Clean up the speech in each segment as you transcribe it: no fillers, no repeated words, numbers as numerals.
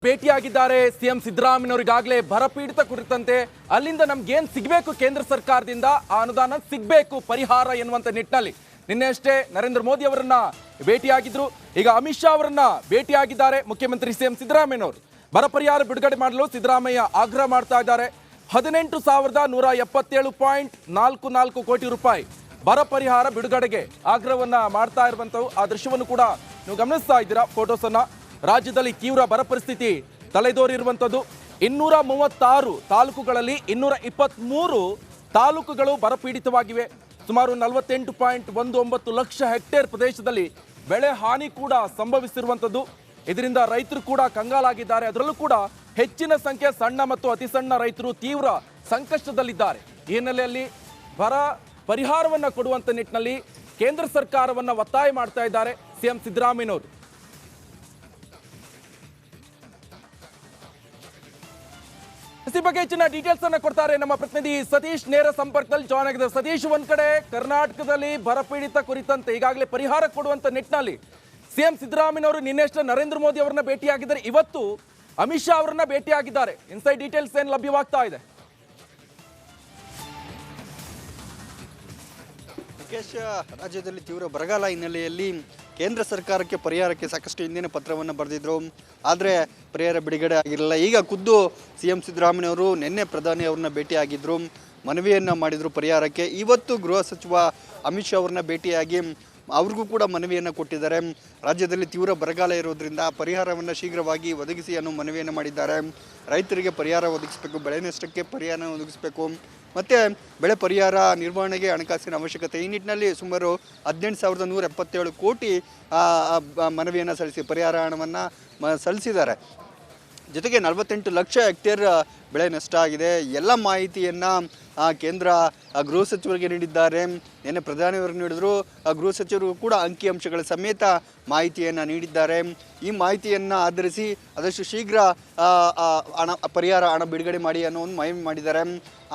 ಭೇಟಿಯಾಗಿದ್ದಾರೆ CM ಸಿದ್ದರಾಮಯ್ಯನವರಿಗಾಗಲೇ ಬರಪೀಡಿತ ಕುರಿತಂತೆ ಅಲ್ಲಿಂದ ನಮ್ಗೇನ್ ಸಿಗಬೇಕು ಕೇಂದ್ರ ಸರ್ಕಾರದಿಂದ ಆ ಅನುದಾನ ಸಿಗಬೇಕು ಪರಿಹಾರ ಎನ್ನುವಂತ ನಿಟ್ಟಿನಲ್ಲಿ ನಿನ್ನೆ ಅಷ್ಟೇ ನರೇಂದ್ರ ಮೋದಿ ಅವರನ್ನ ಭೇಟಿಯಾಗಿದ್ರು. ಈಗ ಅಮಿತ್ ಶಾ ಅವರನ್ನ ಭೇಟಿಯಾಗಿದ್ದಾರೆ ಮುಖ್ಯಮಂತ್ರಿ ಸಿಎಂ ಸಿದ್ದರಾಮಯ್ಯನವರು. ಬರ ಪರಿಹಾರ ಬಿಡುಗಡೆ ಮಾಡಲು ಸಿದ್ದರಾಮಯ್ಯ ಆಗ್ರಹ ಮಾಡ್ತಾ ಇದ್ದಾರೆ. 18,177.44 ಕೋಟಿ ರೂಪಾಯಿ ಬರ ಪರಿಹಾರ ಬಿಡುಗಡೆಗೆ ಆಗ್ರಹವನ್ನ ಮಾಡ್ತಾ ಇರುವಂತವು ಆ ದೃಶ್ಯವನ್ನು ಕೂಡ ನೀವು ಗಮನಿಸ್ತಾ ಇದ್ದೀರಾ. ಫೋಟೋಸ್ ಅನ್ನ ರಾಜ್ಯದಲ್ಲಿ ತೀವ್ರ ಬರ ಪರಿಸ್ಥಿತಿ ತಲೆದೋರಿರುವಂಥದ್ದು. 236 ತಾಲೂಕುಗಳಲ್ಲಿ 223 ತಾಲೂಕುಗಳು ಬರಪೀಡಿತವಾಗಿವೆ. ಸುಮಾರು 48.19 ಲಕ್ಷ ಹೆಕ್ಟೇರ್ ಪ್ರದೇಶದಲ್ಲಿ ಬೆಳೆ ಹಾನಿ ಕೂಡ ಸಂಭವಿಸಿರುವಂಥದ್ದು. ಇದರಿಂದ ರೈತರು ಕೂಡ ಕಂಗಾಲಾಗಿದ್ದಾರೆ. ಅದರಲ್ಲೂ ಕೂಡ ಹೆಚ್ಚಿನ ಸಂಖ್ಯೆ ಸಣ್ಣ ಮತ್ತು ಅತಿ ಸಣ್ಣ ರೈತರು ತೀವ್ರ ಸಂಕಷ್ಟದಲ್ಲಿದ್ದಾರೆ. ಈ ಹಿನ್ನೆಲೆಯಲ್ಲಿ ಬರ ಪರಿಹಾರವನ್ನ ಕೊಡುವಂತ ನಿಟ್ಟಿನಲ್ಲಿ ಕೇಂದ್ರ ಸರ್ಕಾರವನ್ನ ಒತ್ತಾಯ ಮಾಡ್ತಾ ಇದ್ದಾರೆ ಸಿಎಂ ಸಿದ್ದರಾಮಯ್ಯನವರು. ಈ ಬಗ್ಗೆ ಹೆಚ್ಚಿನ ಡೀಟೇಲ್ಸ್ ಅನ್ನ ಕೊಡ್ತಾರೆ ನಮ್ಮ ಪ್ರತಿನಿಧಿ ಸತೀಶ್. ನೇರ ಸಂಪರ್ಕದಲ್ಲಿ ಜಾಯ್ನ್ ಆಗಿದ್ದಾರೆ. ಸತೀಶ್, ಒಂದ್ ಕಡೆ ಕರ್ನಾಟಕದಲ್ಲಿ ಬರಪೀಡಿತ ಕುರಿತಂತೆ ಈಗಾಗಲೇ ಪರಿಹಾರ ಕೊಡುವಂತ ನಿಟ್ಟಿನಲ್ಲಿ ಸಿಎಂ ಸಿದ್ದರಾಮಯ್ಯನವರು ನಿನ್ನೆಷ್ಟ ನರೇಂದ್ರ ಮೋದಿ ಅವರನ್ನ ಭೇಟಿಯಾಗಿದ್ದಾರೆ. ಇವತ್ತು ಅಮಿತ್ ಶಾ ಅವರನ್ನ ಭೇಟಿಯಾಗಿದ್ದಾರೆ. ಇನ್ಸೈಡ್ ಡೀಟೇಲ್ಸ್ ಏನು ಲಭ್ಯವಾಗ್ತಾ ಇದೆ? ಮುಖೇಶ್, ರಾಜ್ಯದಲ್ಲಿ ತೀವ್ರ ಬರಗಾಲ ಹಿನ್ನೆಲೆಯಲ್ಲಿ ಕೇಂದ್ರ ಸರ್ಕಾರಕ್ಕೆ ಪರಿಹಾರಕ್ಕೆ ಸಾಕಷ್ಟು ಹಿಂದಿನ ಪತ್ರವನ್ನು ಬರೆದಿದ್ರು. ಆದರೆ ಪರಿಹಾರ ಬಿಡುಗಡೆ ಆಗಿರಲಿಲ್ಲ. ಈಗ ಖುದ್ದು ಸಿಎಂ ಸಿದ್ದರಾಮಯ್ಯವರು ನಿನ್ನೆ ಪ್ರಧಾನಿ ಅವ್ರನ್ನ ಭೇಟಿಯಾಗಿದ್ದರು, ಮನವಿಯನ್ನು ಮಾಡಿದರು ಪರಿಹಾರಕ್ಕೆ. ಇವತ್ತು ಗೃಹ ಸಚಿವ ಅಮಿತ್ ಶಾ ಅವ್ರನ್ನ ಭೇಟಿಯಾಗಿ ಅವ್ರಿಗೂ ಕೂಡ ಮನವಿಯನ್ನು ಕೊಟ್ಟಿದ್ದಾರೆ. ರಾಜ್ಯದಲ್ಲಿ ತೀವ್ರ ಬರಗಾಲ ಇರೋದ್ರಿಂದ ಪರಿಹಾರವನ್ನು ಶೀಘ್ರವಾಗಿ ಒದಗಿಸಿ ಅನ್ನೋ ಮನವಿಯನ್ನು ಮಾಡಿದ್ದಾರೆ. ರೈತರಿಗೆ ಪರಿಹಾರ ಒದಗಿಸಬೇಕು, ಬೆಳೆ ನಷ್ಟಕ್ಕೆ ಪರಿಹಾರ ಒದಗಿಸಬೇಕು, ಮತ್ತು ಬೆಳೆ ಪರಿಹಾರ ನಿರ್ವಹಣೆಗೆ ಹಣಕಾಸಿನ ಅವಶ್ಯಕತೆ. ಈ ನಿಟ್ಟಿನಲ್ಲಿ ಸುಮಾರು 18,177 ಕೋಟಿ ಮನವಿಯನ್ನು ಸಲ್ಲಿಸಿ ಪರಿಹಾರ ಹಣವನ್ನು ಸಲ್ಲಿಸಿದ್ದಾರೆ. ಜೊತೆಗೆ 48 ಲಕ್ಷ ಹೆಕ್ಟೇರ್ ಬೆಳೆ ನಷ್ಟ ಆಗಿದೆ. ಎಲ್ಲ ಮಾಹಿತಿಯನ್ನು ಕೇಂದ್ರ ಗೃಹ ಸಚಿವರಿಗೆ ನೀಡಿದ್ದಾರೆ. ನಿನ್ನೆ ಪ್ರಧಾನಿಯವರು ನೀಡಿದ್ರು. ಗೃಹ ಸಚಿವರು ಕೂಡ ಅಂಕಿಅಂಶಗಳ ಸಮೇತ ಮಾಹಿತಿಯನ್ನು ನೀಡಿದ್ದಾರೆ. ಈ ಮಾಹಿತಿಯನ್ನು ಆಧರಿಸಿ ಆದಷ್ಟು ಶೀಘ್ರ ಪರಿಹಾರ ಹಣ ಬಿಡುಗಡೆ ಮಾಡಿ ಅನ್ನೋ ಒಂದು ಮನವಿ ಮಾಡಿದ್ದಾರೆ.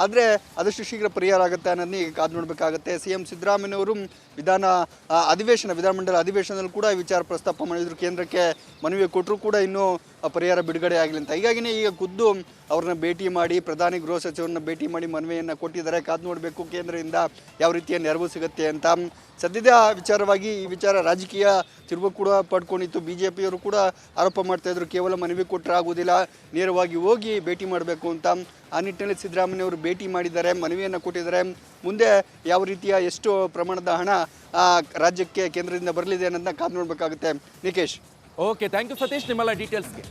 ಆದರೆ ಆದಷ್ಟು ಶೀಘ್ರ ಪರಿಹಾರ ಆಗುತ್ತೆ ಅನ್ನೋದನ್ನ ಈಗ ಕಾದು ನೋಡಬೇಕಾಗುತ್ತೆ. ಸಿಎಂ ಸಿದ್ದರಾಮಯ್ಯನವರು ವಿಧಾನಮಂಡಲ ಅಧಿವೇಶನದಲ್ಲಿ ಕೂಡ ಈ ವಿಚಾರ ಪ್ರಸ್ತಾಪ ಮಾಡಿದ್ರು. ಕೇಂದ್ರಕ್ಕೆ ಮನವಿ ಕೊಟ್ಟರು ಕೂಡ ಇನ್ನೂ ಪರಿಹಾರ ಬಿಡುಗಡೆ ಆಗಲಿ ಅಂತ. ಹೀಗಾಗಿನೇ ಈಗ ಖುದ್ದು ಅವ್ರನ್ನ ಭೇಟಿ ಮಾಡಿ ಪ್ರಧಾನಿ ಗೃಹ ಸಚಿವರನ್ನ ಭೇಟಿ ಮಾಡಿ ಮನವಿಯನ್ನು ಕೊಟ್ಟಿದ್ದಾರೆ. ಕಾದು ನೋಡಬೇಕು ಕೇಂದ್ರದಿಂದ ಯಾವ ರೀತಿಯ ನೆರವು ಸಿಗುತ್ತೆ ಅಂತ. ಸದ್ಯದ ವಿಚಾರವಾಗಿ ಈ ವಿಚಾರ ರಾಜಕೀಯ ತಿರುವು ಕೂಡ ಪಡ್ಕೊಂಡಿತ್ತು. BJPಯವರು ಕೂಡ ಆರೋಪ ಮಾಡ್ತಾಯಿದ್ರು, ಕೇವಲ ಮನವಿ ಕೊಟ್ಟರೆ ಆಗೋದಿಲ್ಲ, ನೇರವಾಗಿ ಹೋಗಿ ಭೇಟಿ ಮಾಡಬೇಕು ಅಂತ. ಆ ನಿಟ್ಟಿನಲ್ಲಿ ಸಿದ್ದರಾಮಯ್ಯವರು ಭೇಟಿ ಮಾಡಿದ್ದಾರೆ, ಮನವಿಯನ್ನು ಕೊಟ್ಟಿದ್ದಾರೆ. ಮುಂದೆ ಯಾವ ರೀತಿಯ ಎಷ್ಟು ಪ್ರಮಾಣದ ಹಣ ರಾಜ್ಯಕ್ಕೆ ಕೇಂದ್ರದಿಂದ ಬರಲಿದೆ ಅನ್ನೋದನ್ನ ಕಾದು ನೋಡಬೇಕಾಗುತ್ತೆ. Nikesh. Okay, thank you Satish ನಿಮ್ಮೆಲ್ಲ ಡೀಟೇಲ್ಸ್ಗೆ.